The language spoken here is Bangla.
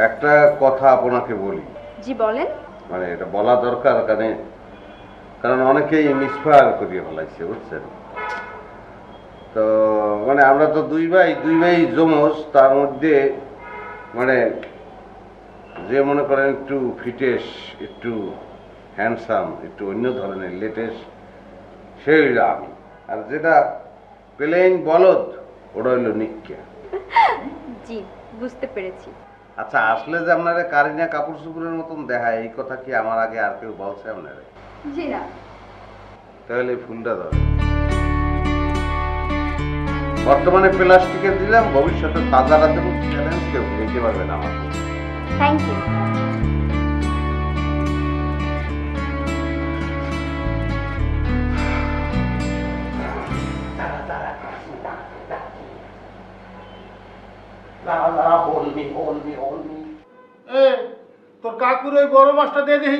একটা কথা আপনাকে বলি। জি বলেন। মানে এটা বলা দরকার, কারণ অনেকেই মিসফায়ার করিয়ে ফেলাইছে, বুঝছেন? তো মানে আমরা তো দুই ভাই যমজ, তার মধ্যে মানে যে মনে করেন একটু ফিটেস, একটু হ্যান্ডসাম, একটু অন্য ধরনের লেটেস্ট, সেই হইল আমি। আর যেটা প্লেন বলদ, ওটা হইল নিক্কা। জি, বুঝতে পেরেছি। আচ্ছা, আসলে যে আপনারা কারিনা কাপড় চুপুরের মতন দেখায়, এই কথা কি আমার আগে আর কেউ বলছে আপনারা? জি না। তাহলে এই ফুলটা ধরে। বর্তমানে প্লাস্টিকের দিলাম, ভবিষ্যতে তাজারা দেবো, চ্যালেঞ্জ কেউ নিতে পারবে না আমাকে। Thank you. তোর কাকুর ওই বড় মাছটা দিয়ে দেখি।